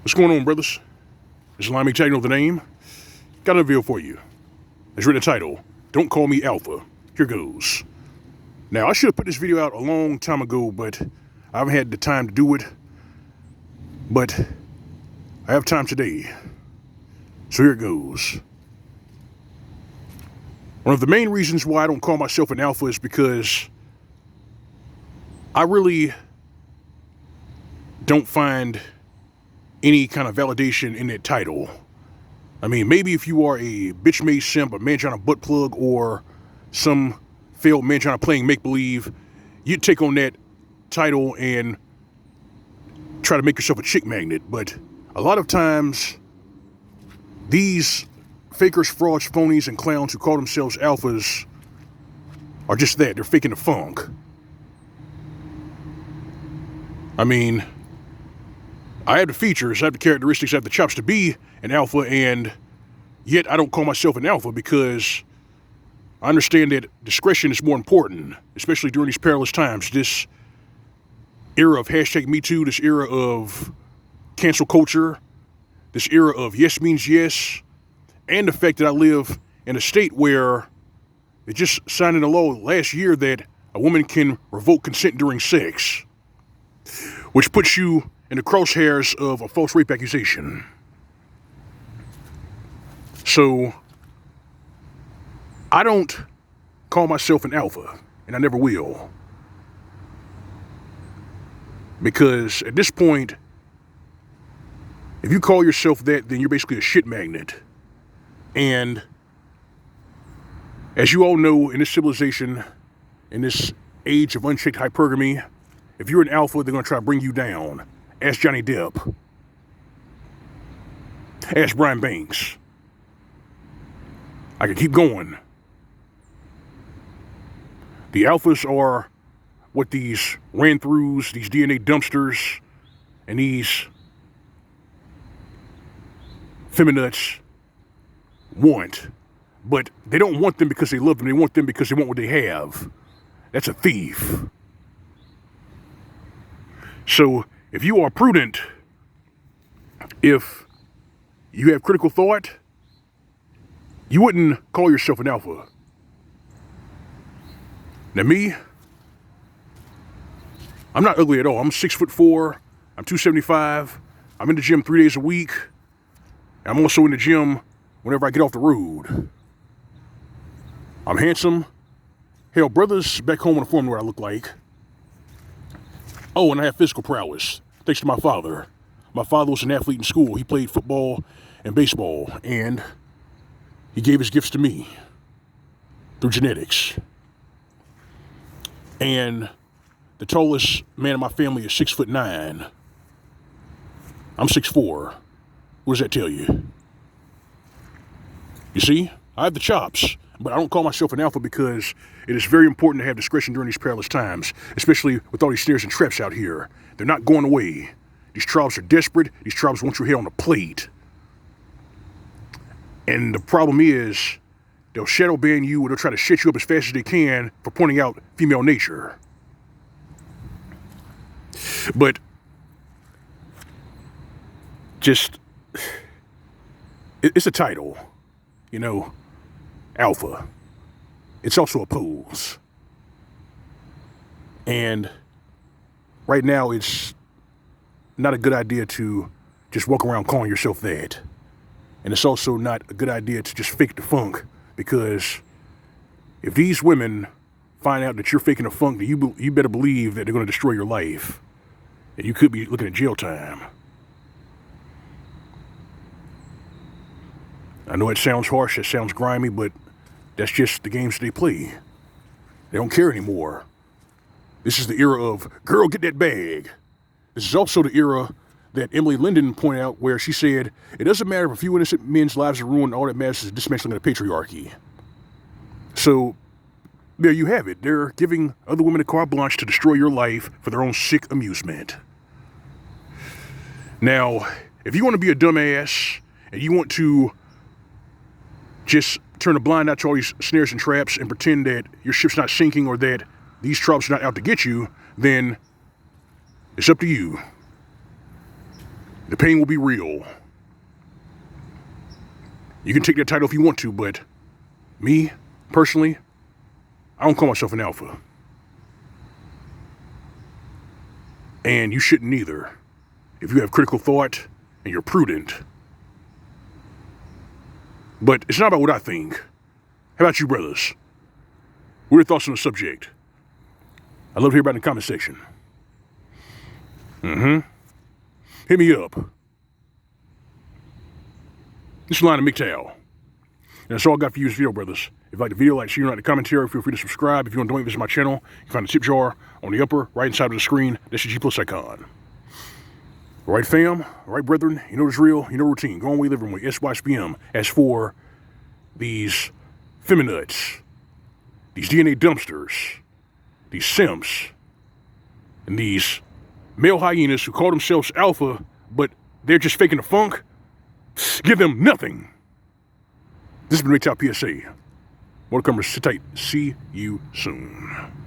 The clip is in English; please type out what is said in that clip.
What's going on, brothers? It's Mgtow, you know the name. Got a video for you. It's written the title, Don't Call Me Alpha. Here goes. Now, I should have put this video out a long time ago, but I haven't had the time to do it. But I have time today. So here it goes. One of the main reasons why I don't call myself an alpha is because I really don't find any kind of validation in that title. I mean, maybe if you are a bitch-made simp, a man trying to butt plug, or some failed man trying to play make-believe, you'd take on that title and try to make yourself a chick magnet. But a lot of times, these fakers, frauds, phonies, and clowns who call themselves alphas are just that. They're faking the funk. I mean, I have the features, I have the characteristics, I have the chops to be an alpha, and yet I don't call myself an alpha because I understand that discretion is more important, especially during these perilous times. This era of #Mgtow, this era of cancel culture, this era of yes means yes, and the fact that I live in a state where they just signed into law last year that a woman can revoke consent during sex, which puts you in the crosshairs of a false rape accusation. So, I don't call myself an alpha, and I never will. Because at this point, if you call yourself that, then you're basically a shit magnet. And as you all know, in this civilization, in this age of unchecked hypergamy, if you're an alpha, they're going to try to bring you down. Ask Johnny Depp. Ask Brian Banks. I can keep going. The alphas are what these ran-throughs, these DNA dumpsters, and these feminists want. But they don't want them because they love them. They want them because they want what they have. That's a thief. So, if you are prudent, if you have critical thought, you wouldn't call yourself an alpha. Now me, I'm not ugly at all. I'm 6'4", I'm 275, I'm in the gym 3 days a week, and I'm also in the gym whenever I get off the road. I'm handsome. Hell, brothers back home inform me what I look like. Oh, and I have physical prowess, thanks to my father. My father was an athlete in school. He played football and baseball, and he gave his gifts to me through genetics. And the tallest man in my family is 6'9". I'm 6'4". What does that tell you? You see, I have the chops, but I don't call myself an alpha because it is very important to have discretion during these perilous times, especially with all these snares and traps out here. They're not going away. These tribes are desperate. These tribes want your head on a plate. And the problem is, they'll shadow ban you, or they'll try to shit you up as fast as they can for pointing out female nature. But just, it's a title, you know, alpha. It's also a pose. And right now, it's not a good idea to just walk around calling yourself that. And it's also not a good idea to just fake the funk, because if these women find out that you're faking the funk, then you better believe that they're going to destroy your life. And you could be looking at jail time. I know it sounds harsh, it sounds grimy, but that's just the games they play. They don't care anymore. This is the era of, girl, get that bag. This is also the era that Emily Linden pointed out, where she said, it doesn't matter if a few innocent men's lives are ruined, all that matters is dismantling the patriarchy. So, there you have it. They're giving other women a carte blanche to destroy your life for their own sick amusement. Now, if you want to be a dumbass, and you want to just turn a blind eye to all these snares and traps and pretend that your ship's not sinking or that these tribes are not out to get you, then it's up to you. The pain will be real. You can take that title if you want to, but me, personally, I don't call myself an alpha. And you shouldn't either. If you have critical thought and you're prudent. But it's not about what I think. How about you, brothers? What are your thoughts on the subject? I'd love to hear about it in the comment section. Hit me up. This is the line of Mgtow. And that's all I got for you in this video, brothers. If you like the video, like, share, like the commentary, feel free to subscribe. If you want to donate, visit my channel. You can find the tip jar on the upper right side of the screen. That's your G+ icon. All right, fam. All right, brethren. You know the drill. You know routine. Go on, we live with SYSBM. As for these feminists, these DNA dumpsters, these simps, and these male hyenas who call themselves alpha, but they're just faking the funk, give them nothing. This has been Mgtow PSA. More to come. Sit tight. See you soon.